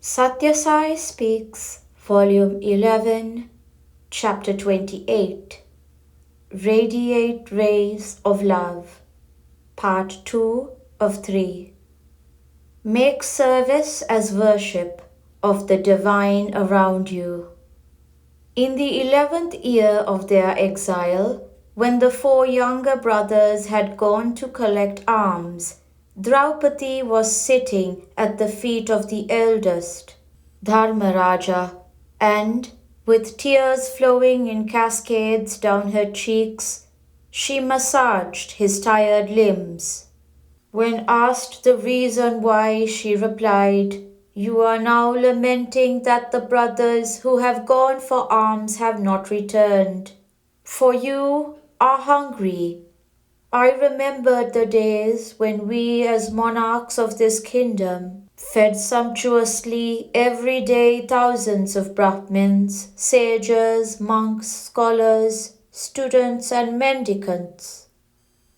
Sathya Sai Speaks, Volume 11, Chapter 28, Radiate Rays of Love, Part 2 of 3. Make service as worship of the divine around you. In the 11th year of their exile, when the 4 younger brothers had gone to collect alms, Draupadi was sitting at the feet of the eldest, Dharmaraja, and, with tears flowing in cascades down her cheeks, she massaged his tired limbs. When asked the reason why, she replied, "You are now lamenting that the brothers who have gone for alms have not returned, for you are hungry. I remembered the days when we, as monarchs of this kingdom, fed sumptuously every day thousands of Brahmins, sages, monks, scholars, students, and mendicants.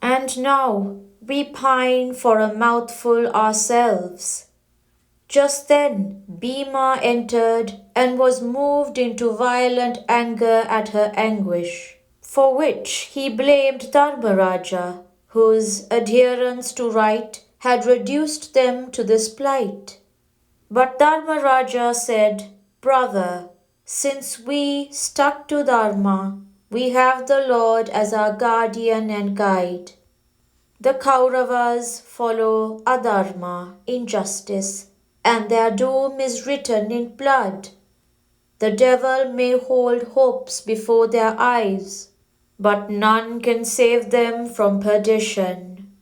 And now we pine for a mouthful ourselves." Just then Bhima entered and was moved into violent anger at her anguish, for which he blamed Dharmaraja, whose adherence to right had reduced them to this plight. But Dharmaraja said, "Brother, since we stuck to Dharma, we have the Lord as our guardian and guide. The Kauravas follow adharma, injustice, and their doom is written in blood. The devil may hold hopes before their eyes, but none can save them from perdition.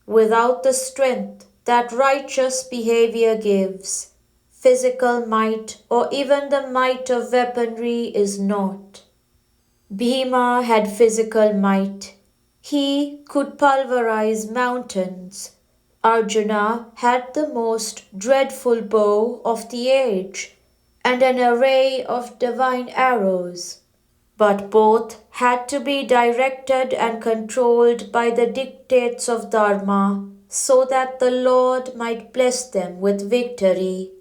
Without the strength that righteous behavior gives, physical might or even the might of weaponry is naught." Bhima had physical might. He could pulverize mountains. Arjuna had the most dreadful bow of the age and an array of divine arrows. But both had to be directed and controlled by the dictates of Dharma so that the Lord might bless them with victory.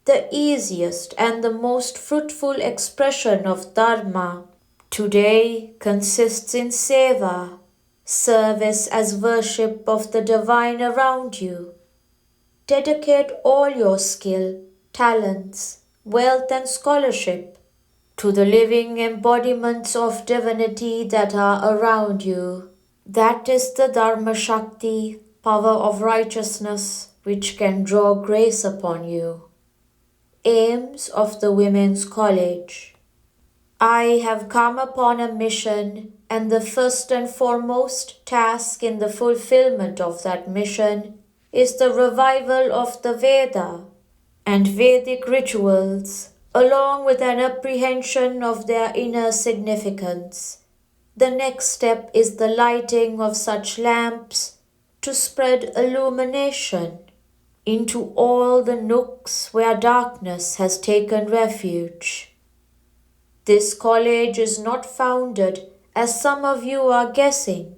The easiest and the most fruitful expression of Dharma today consists in seva, service as worship of the divine around you. Dedicate all your skill, talents, wealth, and scholarship to the living embodiments of divinity that are around you. That is the Dharma Shakti, power of righteousness, which can draw grace upon you. Aims of the Women's College. I have come upon a mission, and the first and foremost task in the fulfillment of that mission is the revival of the Veda and Vedic rituals, along with an apprehension of their inner significance. The next step is the lighting of such lamps to spread illumination into all the nooks where darkness has taken refuge. This college is not founded, as some of you are guessing,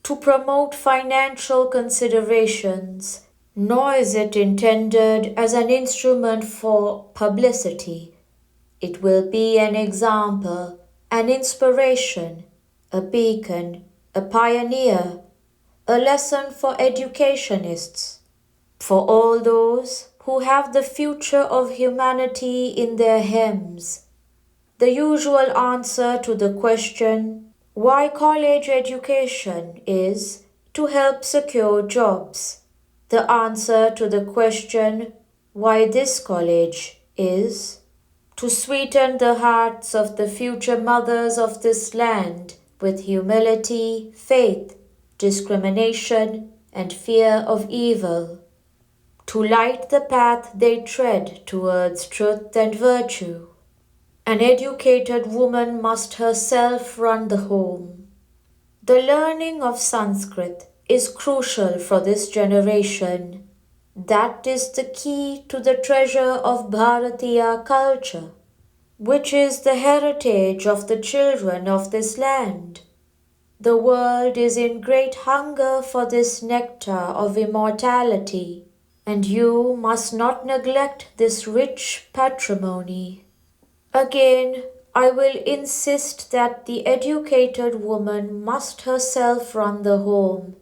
to promote financial considerations, nor is it intended as an instrument for publicity. It will be an example, an inspiration, a beacon, a pioneer, a lesson for educationists, for all those who have the future of humanity in their hems. The usual answer to the question, why college education, is to help secure jobs. The answer to the question, why this college, is to sweeten the hearts of the future mothers of this land with humility, faith, discrimination, and fear of evil, to light the path they tread towards truth and virtue. An educated woman must herself run the home. The learning of Sanskrit is crucial for this generation. That is the key to the treasure of Bharatiya culture, which is the heritage of the children of this land. The world is in great hunger for this nectar of immortality, and you must not neglect this rich patrimony. Again, I will insist that the educated woman must herself run the home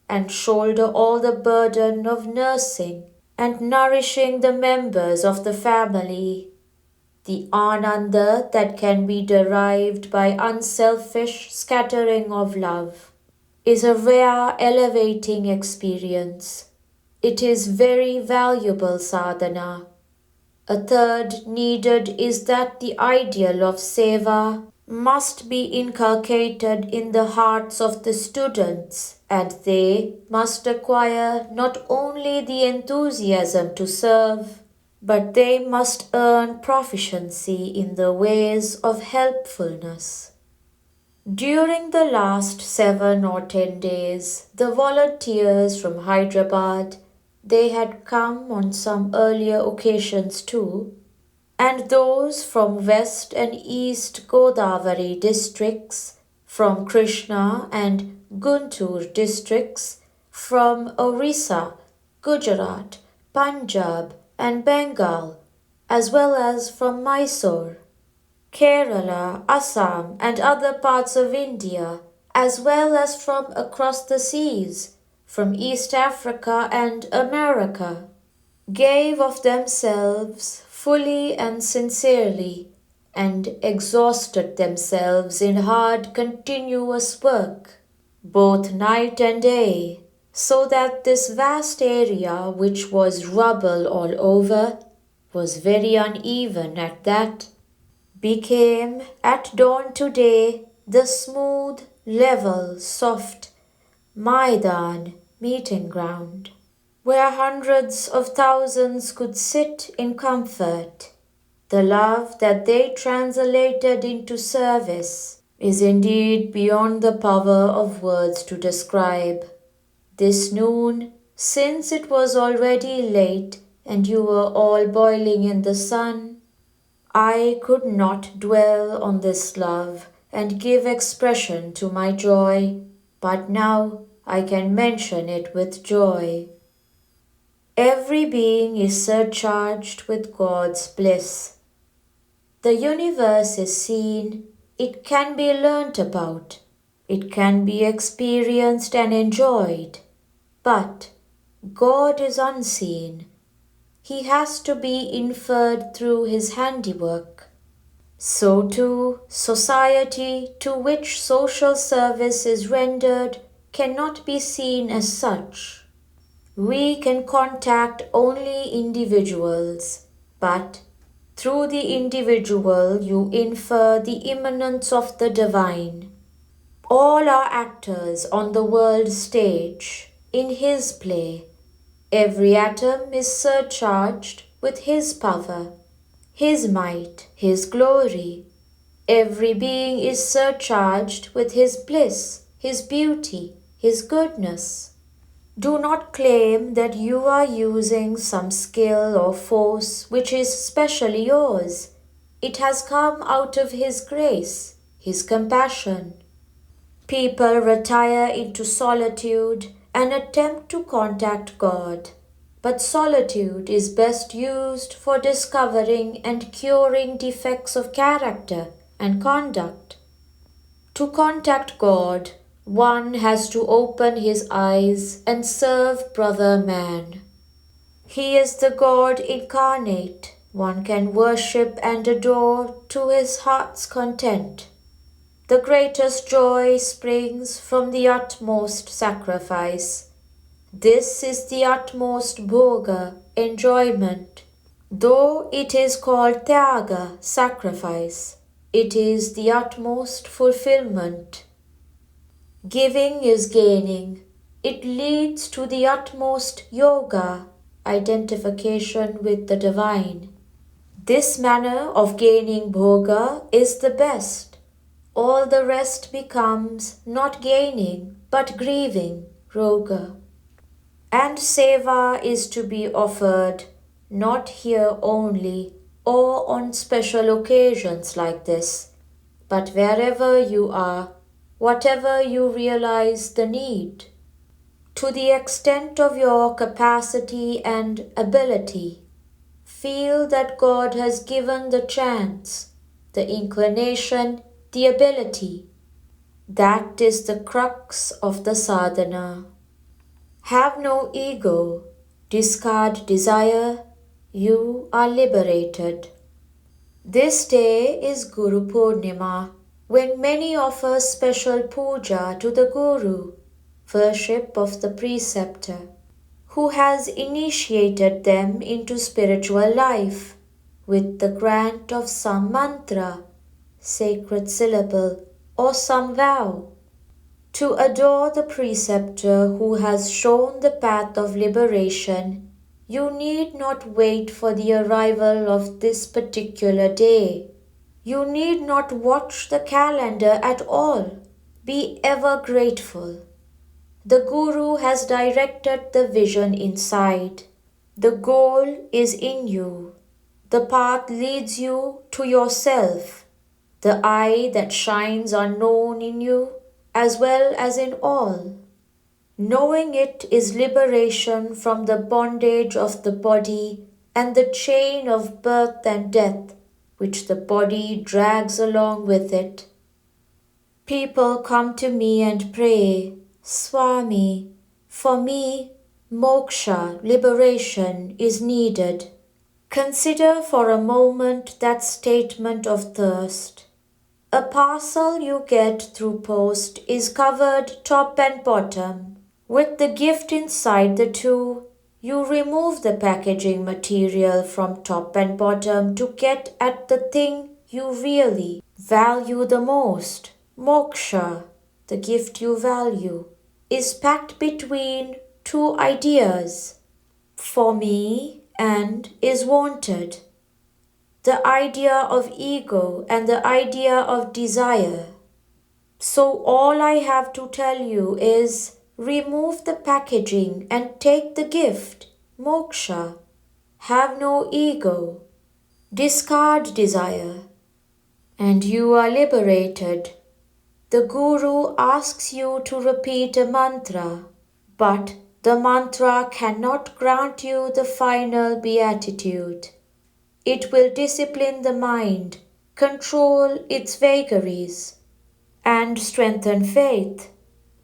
and shoulder all the burden of nursing and nourishing the members of the family. The ananda that can be derived by unselfish scattering of love is a rare elevating experience. It is very valuable sadhana. A third needed is that the ideal of seva must be inculcated in the hearts of the students, and they must acquire not only the enthusiasm to serve, but they must earn proficiency in the ways of helpfulness. During the last 7 or 10 days, the volunteers from Hyderabad, they had come on some earlier occasions too, and those from West and East Godavari districts, from Krishna and Guntur districts, from Orissa, Gujarat, Punjab, and Bengal, as well as from Mysore, Kerala, Assam, and other parts of India, as well as from across the seas, from East Africa and America, gave of themselves fully and sincerely, and exhausted themselves in hard continuous work, both night and day, so that this vast area, which was rubble all over, was very uneven at that, became at dawn today the smooth, level, soft Maidan meeting ground, where hundreds of thousands could sit in comfort. The love that they translated into service is indeed beyond the power of words to describe. This noon, since it was already late and you were all boiling in the sun, I could not dwell on this love and give expression to my joy, but now I can mention it with joy. Every being is surcharged with God's bliss. The universe is seen, it can be learnt about, it can be experienced and enjoyed, but God is unseen. He has to be inferred through his handiwork. So too, society to which social service is rendered cannot be seen as such. We can contact only individuals, but through the individual you infer the immanence of the divine. All are actors on the world stage, in his play. Every atom is surcharged with his power, his might, his glory. Every being is surcharged with his bliss, his beauty, his goodness. Do not claim that you are using some skill or force which is specially yours. It has come out of his grace, his compassion. People retire into solitude and attempt to contact God, but solitude is best used for discovering and curing defects of character and conduct. To contact God, one has to open his eyes and serve brother man. He is the God incarnate. One can worship and adore to his heart's content. The greatest joy springs from the utmost sacrifice. This is the utmost bhoga, enjoyment. Though it is called tyaga, sacrifice, it is the utmost fulfillment. Giving is gaining. It leads to the utmost yoga, identification with the divine. This manner of gaining bhoga is the best. All the rest becomes not gaining but grieving, roga. And seva is to be offered not here only or on special occasions like this, but wherever you are, whatever you realize the need. to the extent of your capacity and ability. Feel that God has given the chance, the inclination, the ability. That is the crux of the sadhana. Have no ego, discard desire, you are liberated. This day is Guru Purnima, when many offer special puja to the Guru, worship of the preceptor, who has initiated them into spiritual life with the grant of some mantra, sacred syllable, or some vow. To adore the preceptor who has shown the path of liberation, you need not wait for the arrival of this particular day. You need not watch the calendar at all. Be ever grateful. The Guru has directed the vision inside. The goal is in you. The path leads you to yourself. The eye that shines unknown in you as well as in all. Knowing it is liberation from the bondage of the body and the chain of birth and death which the body drags along with it. People come to me and pray, Swami, for me, moksha, liberation, is needed. Consider for a moment that statement of thirst. A parcel you get through post is covered top and bottom. With the gift inside the two, you remove the packaging material from top and bottom to get at the thing you really value the most. Moksha, the gift you value, is packed between two ideas, for me and is wanted. The idea of ego and the idea of desire. So all I have to tell you is remove the packaging and take the gift, moksha. Have no ego. Discard desire. And you are liberated. The Guru asks you to repeat a mantra, but the mantra cannot grant you the final beatitude. It will discipline the mind, control its vagaries, and strengthen faith.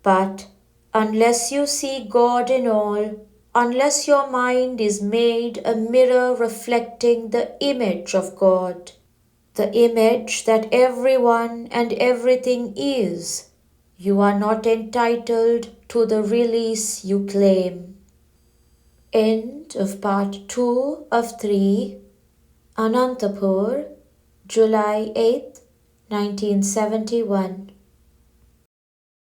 But unless you see God in all, unless your mind is made a mirror reflecting the image of God, the image that everyone and everything is, you are not entitled to the release you claim. End of part 2 of 3. Anantapur, July 8, 1971.